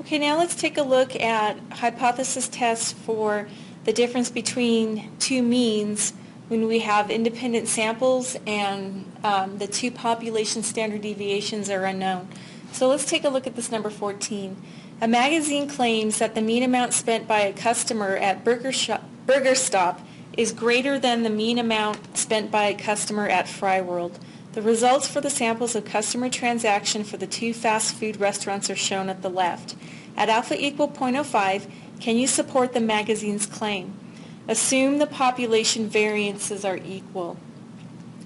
Okay, now let's take a look at hypothesis tests for the difference between two means when we have independent samples and the two population standard deviations are unknown. So let's take a look at this number 14. A magazine claims that the mean amount spent by a customer at Burger Stop is greater than the mean amount spent by a customer at Fry World. The results for the samples of customer transaction for the two fast food restaurants are shown at the left. At alpha equal 0.05, can you support the magazine's claim? Assume the population variances are equal.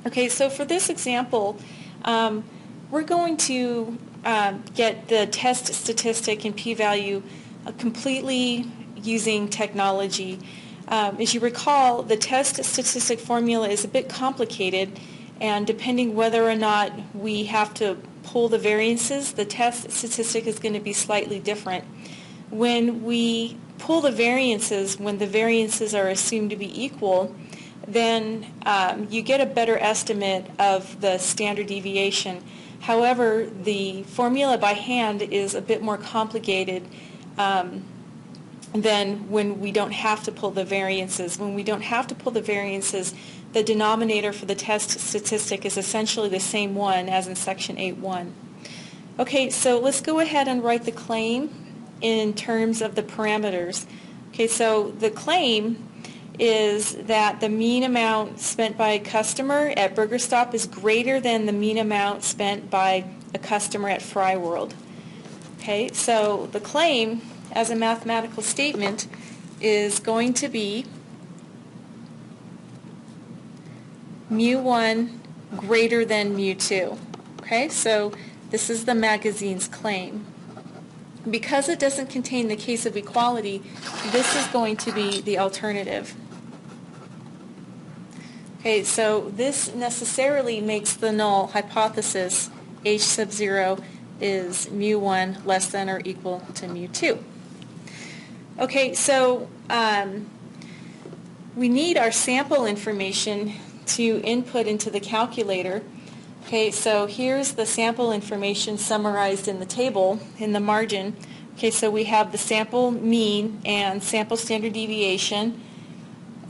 Okay, so for this example, we're going to get the test statistic and p-value completely using technology. As you recall, the test statistic formula is a bit complicated, and depending whether or not we have to pull the variances, the test statistic is going to be slightly different. When we pull the variances, when the variances are assumed to be equal, then you get a better estimate of the standard deviation. However, the formula by hand is a bit more complicated than when we don't have to pull the variances. When we don't have to pull the variances, the denominator for the test statistic is essentially the same one as in section 8.1. Okay, so let's go ahead and write the claim in terms of the parameters. Okay, so the claim is that the mean amount spent by a customer at Burger Stop is greater than the mean amount spent by a customer at Fry World. Okay, so the claim as a mathematical statement is going to be mu1 greater than mu2. Okay, so this is the magazine's claim. Because it doesn't contain the case of equality, this is going to be the alternative. Okay, so this necessarily makes the null hypothesis H sub 0 is mu1 less than or equal to mu2. Okay, so we need our sample information to input into the calculator. Okay, so here's the sample information summarized in the table in the margin. Okay, so we have the sample mean and sample standard deviation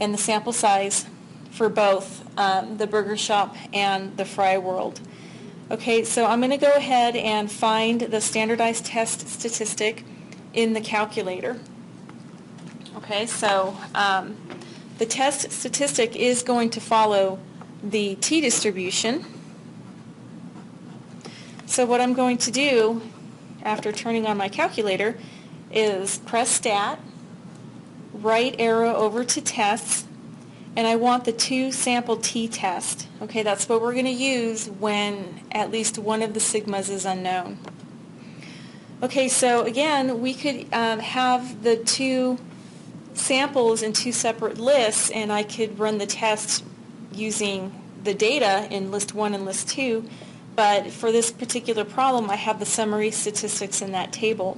and the sample size for both the Burger Shop and the Fry World. Okay, so I'm going to go ahead and find the standardized test statistic in the calculator. Okay, so the test statistic is going to follow the t-distribution. So what I'm going to do after turning on my calculator is press stat, right arrow over to tests, and I want the two sample t-test. Okay, that's what we're going to use when at least one of the sigmas is unknown. Okay, so again, we could have the two samples in two separate lists, and I could run the test using the data in list 1 and list 2, but for this particular problem I have the summary statistics in that table.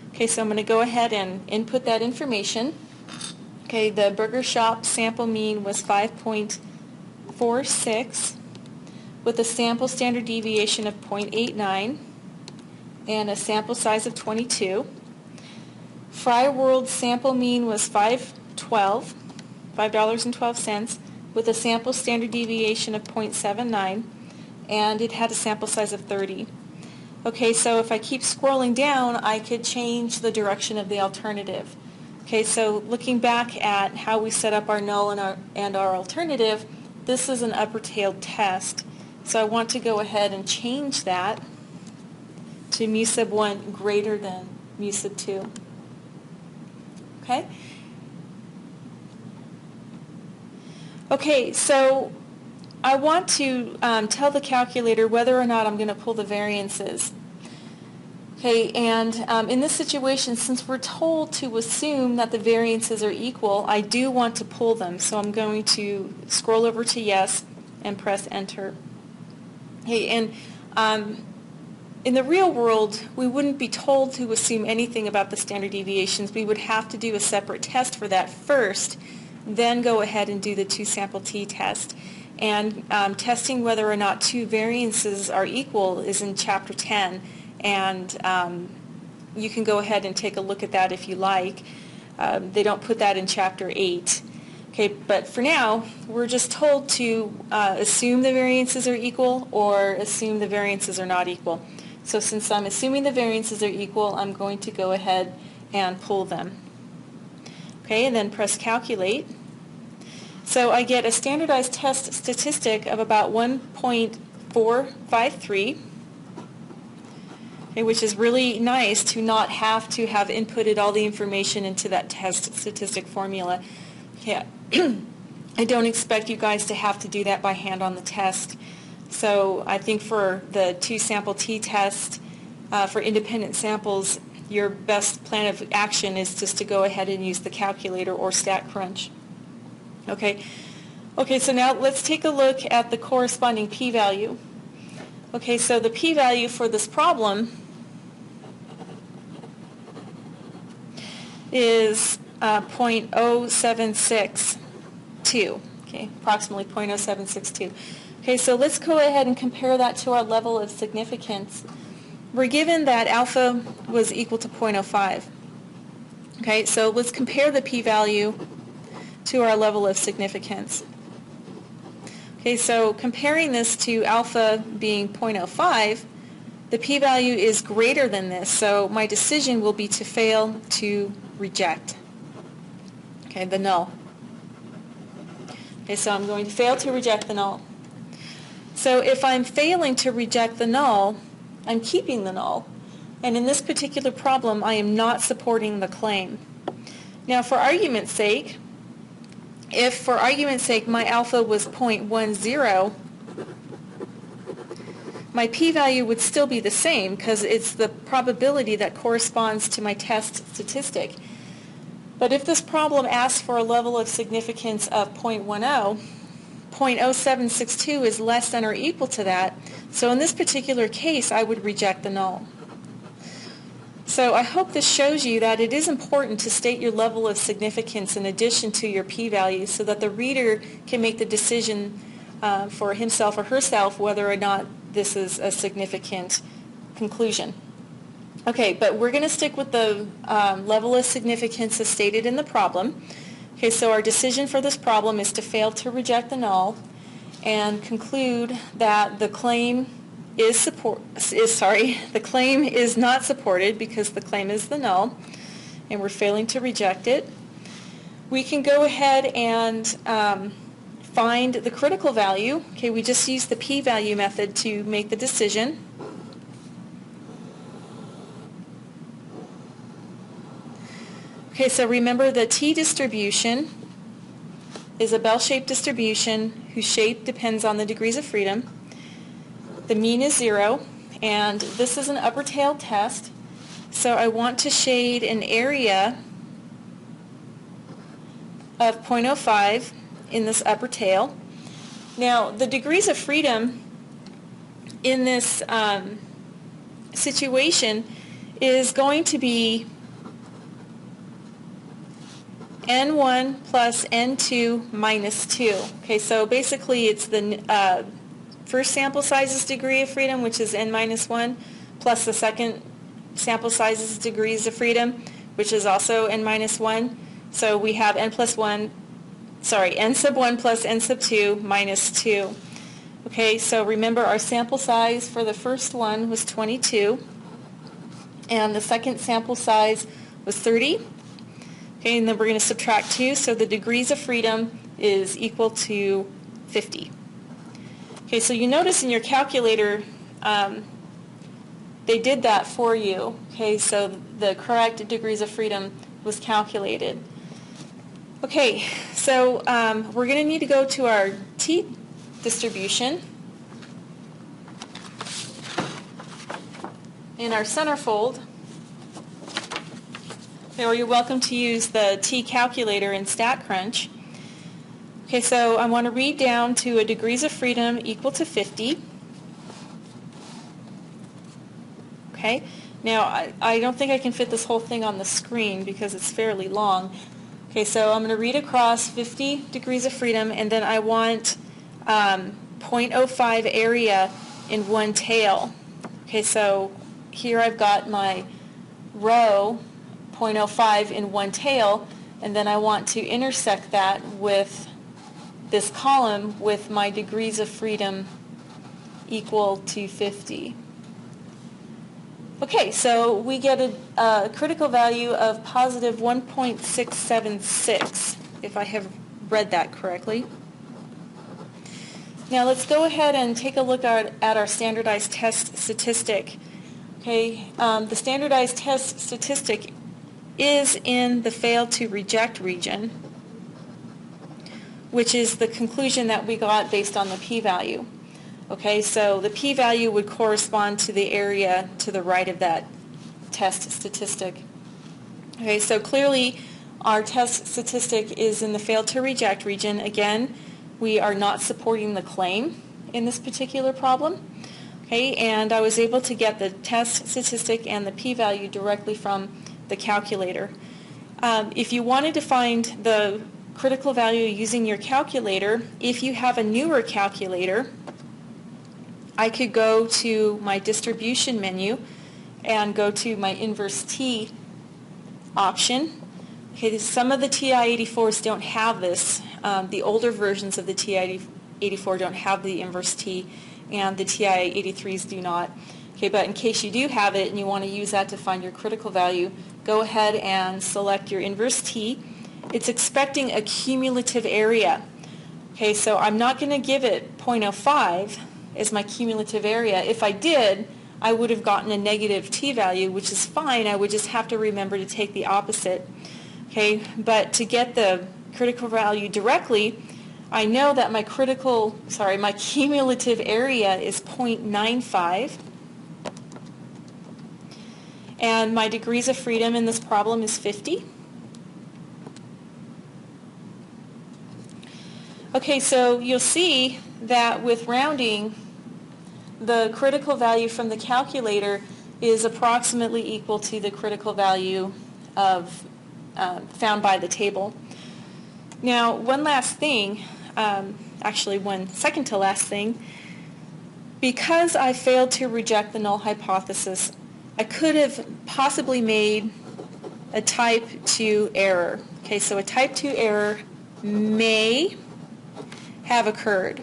Okay, so I'm going to go ahead and input that information. Okay, the Burger Shop sample mean was 5.46 with a sample standard deviation of 0.89 and a sample size of 22. Fry World sample mean was $5.12 with a sample standard deviation of 0.79, and it had a sample size of 30. Okay, so if I keep scrolling down, I could change the direction of the alternative. Okay, so looking back at how we set up our null and our alternative, this is an upper-tailed test. So I want to go ahead and change that to mu sub 1 greater than mu sub 2. Okay? Okay, so I want to tell the calculator whether or not I'm going to pull the variances. Okay, and in this situation, since we're told to assume that the variances are equal, I do want to pull them. So I'm going to scroll over to yes and press enter. Okay, and in the real world, we wouldn't be told to assume anything about the standard deviations. We would have to do a separate test for that first, then go ahead and do the two sample t-test. And testing whether or not two variances are equal is in Chapter 10. And you can go ahead and take a look at that if you like. They don't put that in Chapter 8. Okay, but for now, we're just told to assume the variances are equal or assume the variances are not equal. So since I'm assuming the variances are equal, I'm going to go ahead and pull them. Okay, and then press calculate. So I get a standardized test statistic of about 1.453, okay, which is really nice to not have to have inputted all the information into that test statistic formula. Okay, I don't expect you guys to have to do that by hand on the test. So I think for the 2-sample t-test for independent samples, your best plan of action is just to go ahead and use the calculator or StatCrunch. Okay, so now let's take a look at the corresponding p-value. Okay, so the p-value for this problem is 0.0762, okay, approximately 0.0762. Okay, so let's go ahead and compare that to our level of significance. We're given that alpha was equal to 0.05. Okay, so let's compare the p-value to our level of significance. Okay, so comparing this to alpha being 0.05, the p-value is greater than this, so my decision will be to fail to reject. Okay, the null. Okay, so I'm going to fail to reject the null. So if I'm failing to reject the null, I'm keeping the null. And in this particular problem, I am not supporting the claim. Now, for argument's sake, if for argument's sake my alpha was 0.10, my p-value would still be the same because it's the probability that corresponds to my test statistic. But if this problem asks for a level of significance of 0.10, 0.0762 is less than or equal to that. So in this particular case, I would reject the null. So I hope this shows you that it is important to state your level of significance in addition to your p-value so that the reader can make the decision for himself or herself whether or not this is a significant conclusion. Okay, but we're going to stick with the level of significance as stated in the problem. Okay, so our decision for this problem is to fail to reject the null and conclude that the claim is not supported because the claim is the null and we're failing to reject it. We can go ahead and find the critical value. Okay, we just use the p-value method to make the decision. Okay, so remember the t-distribution is a bell-shaped distribution whose shape depends on the degrees of freedom. The mean is 0, and this is an upper tail test, so I want to shade an area of 0.05 in this upper tail. Now, the degrees of freedom in this situation is going to be N1 plus N2 minus 2. Okay, so basically it's the first sample size's degree of freedom, which is N minus 1, plus the second sample size's degrees of freedom, which is also N minus 1. So we have N sub 1 plus N sub 2 minus 2. Okay, so remember our sample size for the first one was 22, and the second sample size was 30. Okay, and then we're going to subtract 2, so the degrees of freedom is equal to 50. Okay, so you notice in your calculator, they did that for you. Okay, so the correct degrees of freedom was calculated. Okay, so we're going to need to go to our t-distribution. In our centerfold, or you're welcome to use the t-calculator in StatCrunch. Okay, so I want to read down to a degrees of freedom equal to 50. Okay, now I don't think I can fit this whole thing on the screen because it's fairly long. Okay, so I'm going to read across 50 degrees of freedom, and then I want 0.05 area in one tail. Okay, so here I've got my row 0.05 in one tail, and then I want to intersect that with this column with my degrees of freedom equal to 50. Okay, so we get a critical value of positive 1.676, if I have read that correctly. Now let's go ahead and take a look at our standardized test statistic. Okay, the standardized test statistic is in the fail to reject region, which is the conclusion that we got based on the p-value. Okay, so the p-value would correspond to the area to the right of that test statistic. Okay, so clearly our test statistic is in the fail to reject region. Again, we are not supporting the claim in this particular problem. Okay, and I was able to get the test statistic and the p-value directly from the calculator. If you wanted to find the critical value using your calculator, if you have a newer calculator, I could go to my distribution menu and go to my inverse T option. Okay, some of the TI-84s don't have this. The older versions of the TI-84 don't have the inverse T, and the TI-83s do not. Okay, but in case you do have it and you want to use that to find your critical value, go ahead and select your inverse T. It's expecting a cumulative area. Okay, so I'm not going to give it 0.05 as my cumulative area. If I did, I would have gotten a negative t-value, which is fine. I would just have to remember to take the opposite. Okay, but to get the critical value directly, I know that my cumulative area is 0.95, and my degrees of freedom in this problem is 50. Okay, so you'll see that with rounding, the critical value from the calculator is approximately equal to the critical value of found by the table. Now, one last thing, actually one second to last thing, because I failed to reject the null hypothesis, I could have possibly made a type 2 error. Okay, so a type 2 error may have occurred.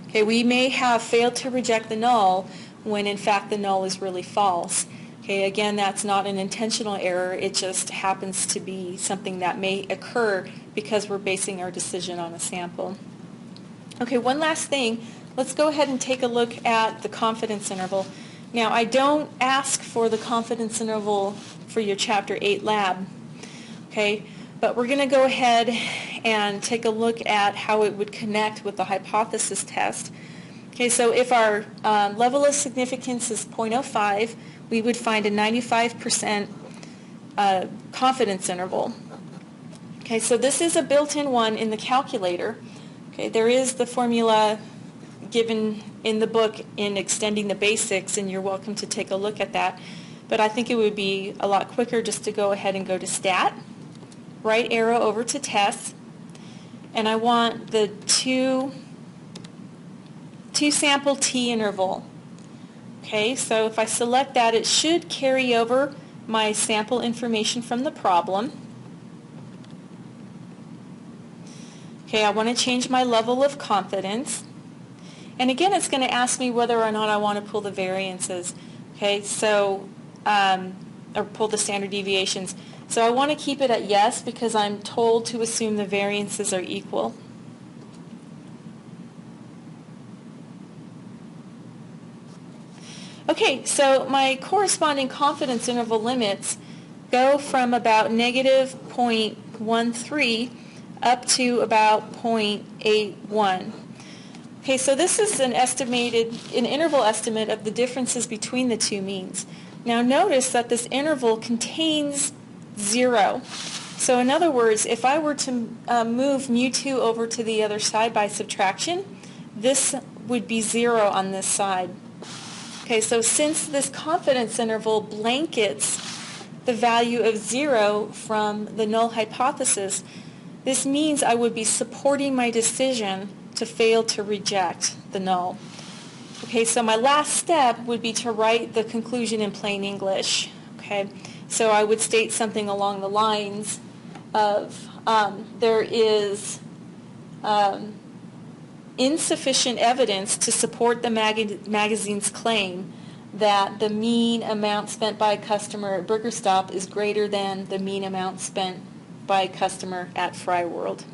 Okay, we may have failed to reject the null when in fact the null is really false. Okay, again, that's not an intentional error. It just happens to be something that may occur because we're basing our decision on a sample. Okay, one last thing. Let's go ahead and take a look at the confidence interval. Now, I don't ask for the confidence interval for your Chapter 8 lab. Okay, but we're going to go ahead and take a look at how it would connect with the hypothesis test. Okay, so if our level of significance is 0.05, we would find a 95% confidence interval. Okay, so this is a built-in one in the calculator. Okay, there is the formula given in the book in Extending the Basics, and you're welcome to take a look at that. But I think it would be a lot quicker just to go ahead and go to Stat, right arrow over to Tests, and I want the two sample t interval. Okay, so if I select that, it should carry over my sample information from the problem. Okay, I want to change my level of confidence. And again, it's going to ask me whether or not I want to pull the variances. Okay, so, or pull the standard deviations. So I want to keep it at yes because I'm told to assume the variances are equal. Okay, so my corresponding confidence interval limits go from about negative 0.13 up to about 0.81. Okay, so this is an interval estimate of the differences between the two means. Now notice that this interval contains 0. So in other words, if I were to move mu2 over to the other side by subtraction, this would be 0 on this side. Okay, so since this confidence interval blankets the value of 0 from the null hypothesis, this means I would be supporting my decision to fail to reject the null. Okay, so my last step would be to write the conclusion in plain English. Okay, so I would state something along the lines of there is insufficient evidence to support the magazine's claim that the mean amount spent by a customer at Burger Stop is greater than the mean amount spent by a customer at Fry World.